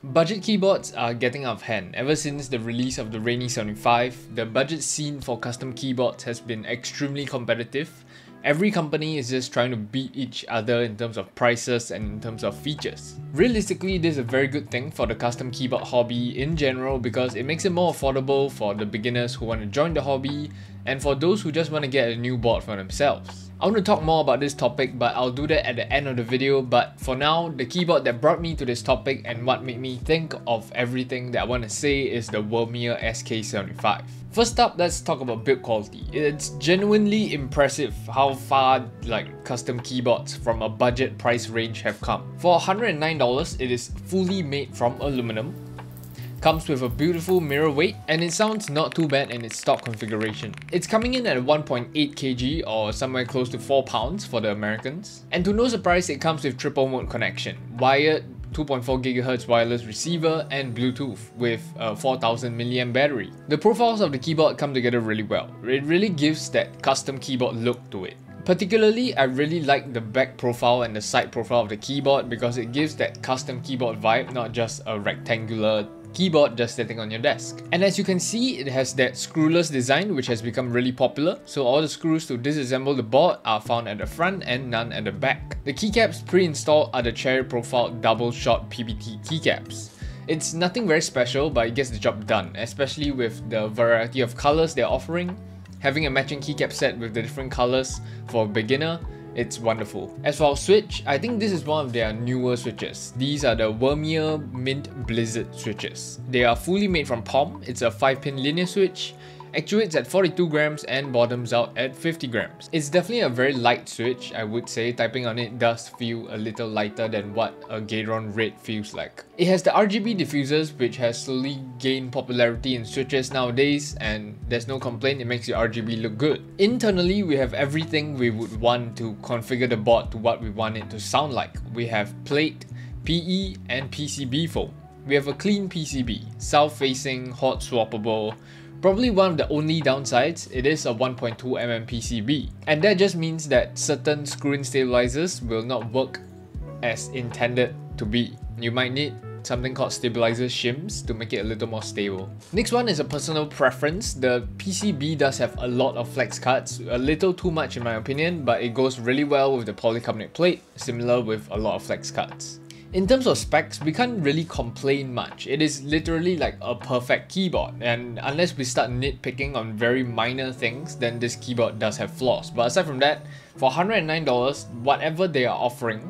Budget keyboards are getting out of hand. Ever since the release of the rainy 75, the budget scene for custom keyboards has been extremely competitive. Every company is just trying to beat each other in terms of prices and in terms of features. Realistically, this is a very good thing for the custom keyboard hobby in general because it makes it more affordable for the beginners who want to join the hobby and for those who just want to get a new board for themselves. I want to talk more about this topic, but I'll do that at the end of the video. But for now, the keyboard that brought me to this topic and what made me think of everything that I want to say is the Womier SK75. First up, let's talk about build quality. It's genuinely impressive how far custom keyboards from a budget price range have come. For $109, it is fully made from aluminum, comes with a beautiful mirror weight, and it sounds not too bad in its stock configuration. It's coming in at 1.8 kg or somewhere close to 4 pounds for the Americans. And to no surprise, it comes with triple mode connection, wired 2.4 GHz wireless receiver and Bluetooth with a 4000 mAh battery. The profiles of the keyboard come together really well. It really gives that custom keyboard look to it. Particularly, I really like the back profile and the side profile of the keyboard because it gives that custom keyboard vibe, not just a rectangular keyboard just sitting on your desk. And as you can see, it has that screwless design which has become really popular, so all the screws to disassemble the board are found at the front and none at the back. The keycaps pre-installed are the cherry profile double shot PBT keycaps. It's nothing very special, but it gets the job done, especially with the variety of colors they're offering. Having a matching keycap set with the different colors for a beginner, it's wonderful. As for our switch, I think this is one of their newer switches. These are the Womier Mint Blizzard switches. They are fully made from POM. It's a 5-pin linear switch, actuates at 42 grams and bottoms out at 50 grams. It's definitely a very light switch, I would say. Typing on it does feel a little lighter than what a Gateron Red feels like. It has the RGB diffusers, which has slowly gained popularity in switches nowadays, and there's no complaint, it makes your RGB look good. Internally, we have everything we would want to configure the board to what we want it to sound like. We have plate, PE and PCB foam. We have a clean PCB, south-facing, hot swappable. Probably one of the only downsides, it is a 1.2mm PCB, and that just means that certain screw-in stabilizers will not work as intended to be. You might need something called stabilizer shims to make it a little more stable. Next one is a personal preference. The PCB does have a lot of flex cuts, a little too much in my opinion, but it goes really well with the polycarbonate plate, similar with a lot of flex cuts. In terms of specs, we can't really complain much. It is literally like a perfect keyboard, and unless we start nitpicking on very minor things, then this keyboard does have flaws. But aside from that, for $109, whatever they are offering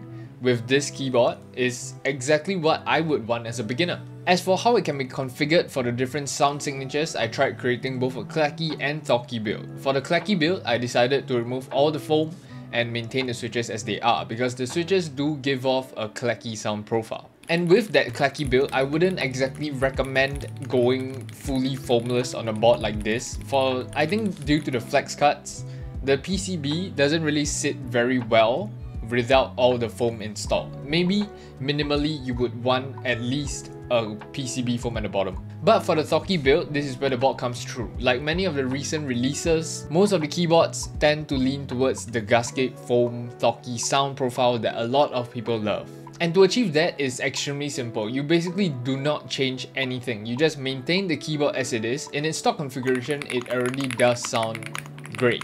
with this keyboard is exactly what I would want as a beginner. As for how it can be configured for the different sound signatures, I tried creating both a clacky and thocky build. For the clacky build, I decided to remove all the foam and maintain the switches as they are because the switches do give off a clacky sound profile. And with that clacky build, I wouldn't exactly recommend going fully foamless on a board like this. For I think due to the flex cuts, the PCB doesn't really sit very well without all the foam installed. Maybe minimally you would want at least a PCB foam at the bottom. But for the thocky build, this is where the board comes true. Like many of the recent releases, most of the keyboards tend to lean towards the gasket foam thocky sound profile that a lot of people love. And to achieve that is extremely simple. You basically do not change anything. You just maintain the keyboard as it is. In its stock configuration, it already does sound great.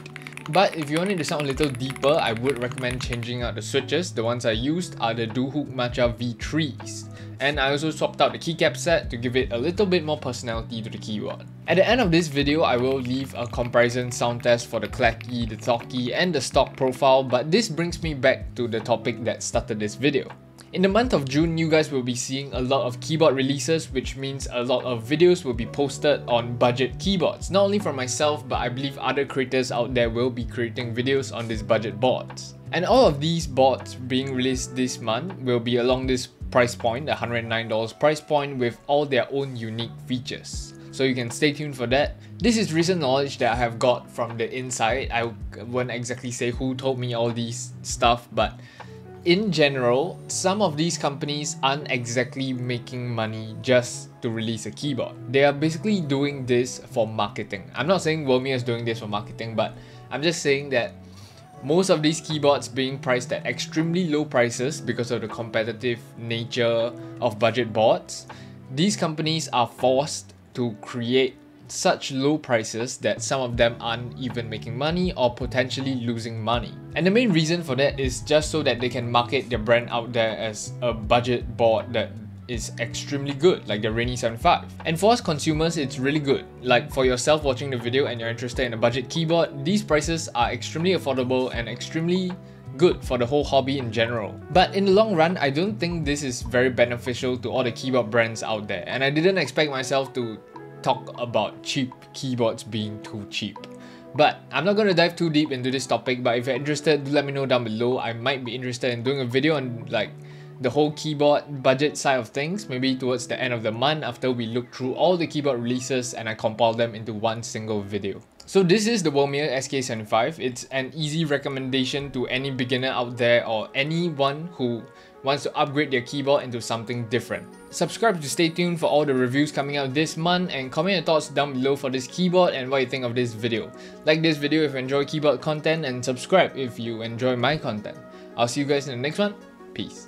But if you want it to sound a little deeper, I would recommend changing out the switches. The ones I used are the Duhok Matcha V3s. And I also swapped out the keycap set to give it a little bit more personality to the keyboard. At the end of this video, I will leave a comparison sound test for the clacky, the thocky, and the stock profile, but this brings me back to the topic that started this video. In the month of June, you guys will be seeing a lot of keyboard releases, which means a lot of videos will be posted on budget keyboards. Not only from myself, but I believe other creators out there will be creating videos on these budget boards. And all of these boards being released this month will be along this price point, the $109 price point, with all their own unique features. So you can stay tuned for that. This is recent knowledge that I have got from the inside. I won't exactly say who told me all these stuff, but in general, some of these companies aren't exactly making money just to release a keyboard. They are basically doing this for marketing. I'm not saying Womier is doing this for marketing, but I'm just saying that Most of these keyboards being priced at extremely low prices because of the competitive nature of budget boards, these companies are forced to create such low prices that some of them aren't even making money or potentially losing money. And the main reason for that is just so that they can market their brand out there as a budget board that is extremely good, like the Rainy 75. And for us consumers, it's really good. Like for yourself watching the video and you're interested in a budget keyboard, these prices are extremely affordable and extremely good for the whole hobby in general. But in the long run, I don't think this is very beneficial to all the keyboard brands out there, and I didn't expect myself to talk about cheap keyboards being too cheap. But I'm not going to dive too deep into this topic, but if you're interested, do let me know down below. I might be interested in doing a video on like the whole keyboard budget side of things, maybe towards the end of the month after we look through all the keyboard releases and I compile them into one single video. So this is the Womier SK75. It's an easy recommendation to any beginner out there or anyone who wants to upgrade their keyboard into something different. Subscribe to stay tuned for all the reviews coming out this month, and comment your thoughts down below for this keyboard and what you think of this video. Like this video if you enjoy keyboard content, and subscribe if you enjoy my content. I'll see you guys in the next one. Peace.